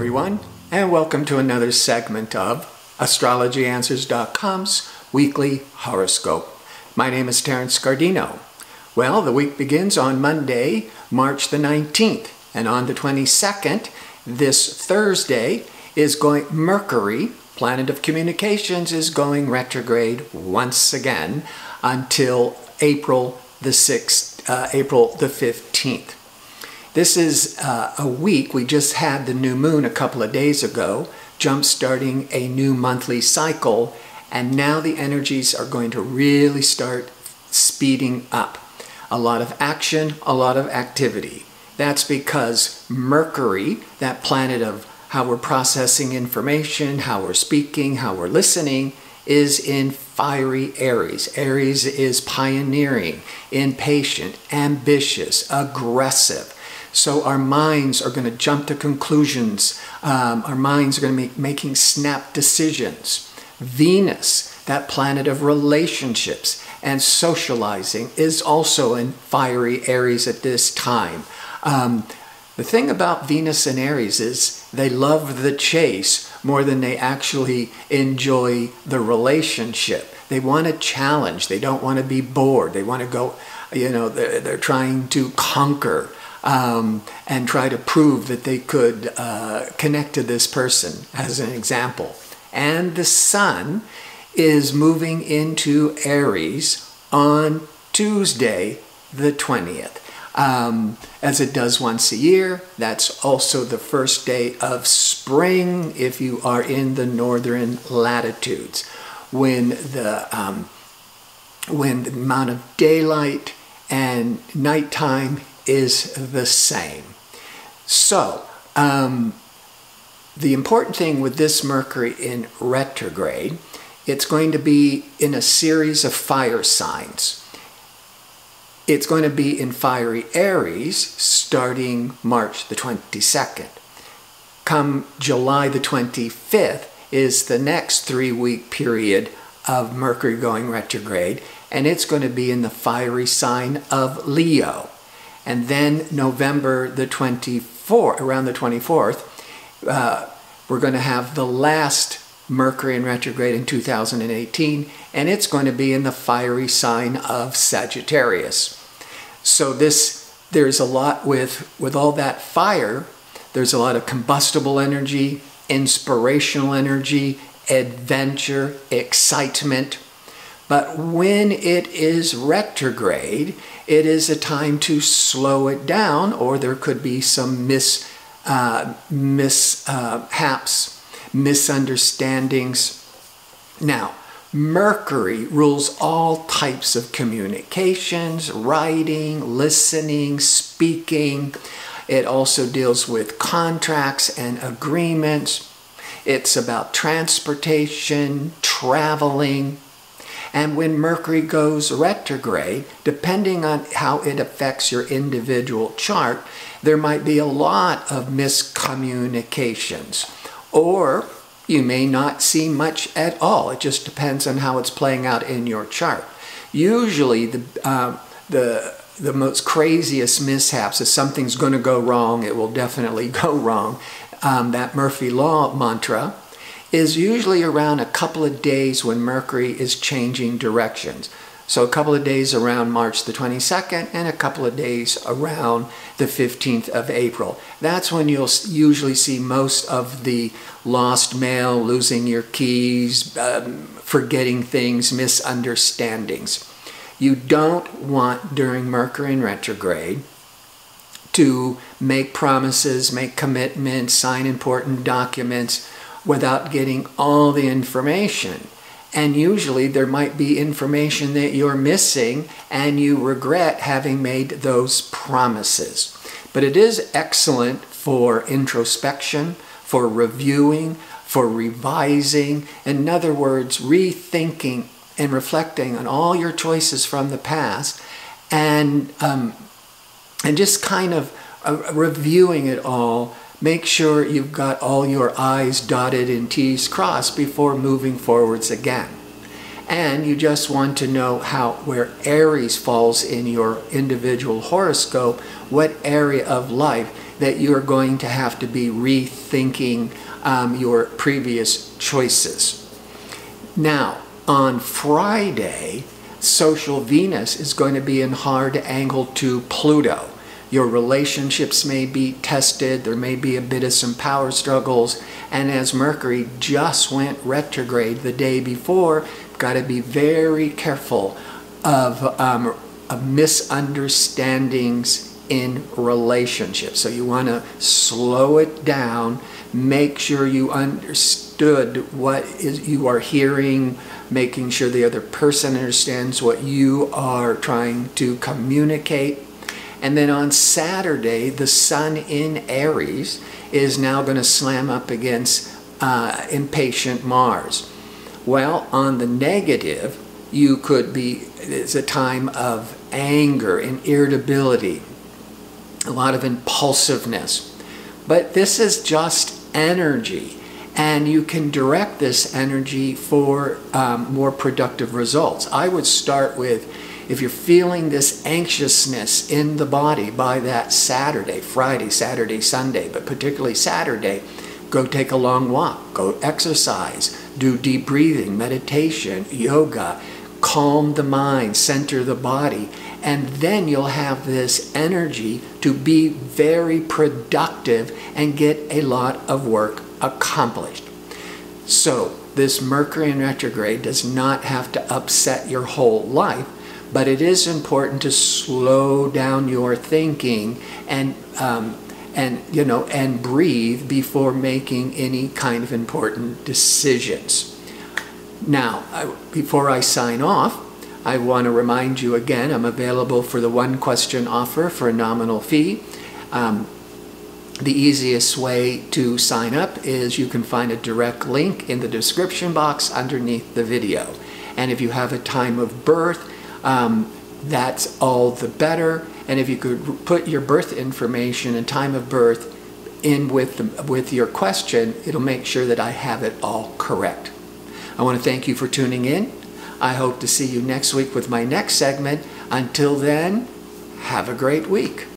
everyone, and welcome to another segment of AstrologyAnswers.com's weekly horoscope. My name is Terence Scardino. Well, the week begins on Monday, March the 19th, and on the 22nd, this Thursday, Mercury, planet of communications, is going retrograde once again until April the 15th. This is a week, we just had the new moon a couple of days ago, jump-starting a new monthly cycle, and now the energies are going to really start speeding up. A lot of action, a lot of activity. That's because Mercury, that planet of how we're processing information, how we're speaking, how we're listening, is in fiery Aries. Aries is pioneering, impatient, ambitious, aggressive. So our minds are going to jump to conclusions. Our minds are going to be making snap decisions. Venus, that planet of relationships and socializing, is also in fiery Aries at this time. The thing about Venus and Aries is they love the chase more than they actually enjoy the relationship. They want a challenge. They don't want to be bored. They want to go, they're trying to conquer. And try to prove that they could connect to this person, as an example. And the sun is moving into Aries on Tuesday the 20th. As it does once a year, that's also the first day of spring if you are in the northern latitudes, when the amount of daylight and nighttime is the same. So, the important thing with this Mercury in retrograde, it's going to be in a series of fire signs. It's going to be in fiery Aries starting March the 22nd. Come July the 25th is the next 3-week period of Mercury going retrograde, and it's going to be in the fiery sign of Leo. And then November the 24th, around the 24th, we're going to have the last Mercury in retrograde in 2018, and it's going to be in the fiery sign of Sagittarius. So there's a lot with all that fire, there's a lot of combustible energy, inspirational energy, adventure, excitement. But when it is retrograde, it is a time to slow it down, or there could be some mishaps, misunderstandings. Now, Mercury rules all types of communications, writing, listening, speaking. It also deals with contracts and agreements. It's about transportation, traveling. And when Mercury goes retrograde, depending on how it affects your individual chart, there might be a lot of miscommunications. Or you may not see much at all. It just depends on how it's playing out in your chart. Usually the most craziest mishaps, if something's going to go wrong, it will definitely go wrong. That Murphy Law mantra is usually around a couple of days when Mercury is changing directions. So a couple of days around March the 22nd and a couple of days around the 15th of April. That's when you'll usually see most of the lost mail, losing your keys, forgetting things, misunderstandings. You don't want during Mercury in retrograde to make promises, make commitments, sign important documents without getting all the information. And usually there might be information that you're missing and you regret having made those promises. But it is excellent for introspection, for reviewing, for revising. In other words, rethinking and reflecting on all your choices from the past, and just kind of reviewing it all. Make sure you've got all your I's dotted and T's crossed before moving forwards again. And you just want to know where Aries falls in your individual horoscope, what area of life that you're going to have to be rethinking your previous choices. Now, on Friday, social Venus is going to be in hard angle to Pluto. Your relationships may be tested, there may be a bit of some power struggles, and as Mercury just went retrograde the day before, got to be very careful of misunderstandings in relationships. So you want to slow it down, make sure you understood what you are hearing, making sure the other person understands what you are trying to communicate. And then on Saturday, the Sun in Aries is now going to slam up against impatient Mars. Well, on the negative, you could be, it's a time of anger and irritability, a lot of impulsiveness. But this is just energy, and you can direct this energy for more productive results. I would start with, if you're feeling this anxiousness in the body by that Saturday, Friday, Saturday, Sunday, but particularly Saturday, go take a long walk, go exercise, do deep breathing, meditation, yoga, calm the mind, center the body, and then you'll have this energy to be very productive and get a lot of work accomplished. So this Mercury in retrograde does not have to upset your whole life, but it is important to slow down your thinking and breathe before making any kind of important decisions. Now, before I sign off, I want to remind you again, I'm available for the one-question offer for a nominal fee. The easiest way to sign up is you can find a direct link in the description box underneath the video. And if you have a time of birth, that's all the better. And if you could put your birth information and time of birth in with your question, it'll make sure that I have it all correct. I want to thank you for tuning in. I hope to see you next week with my next segment. Until then, have a great week.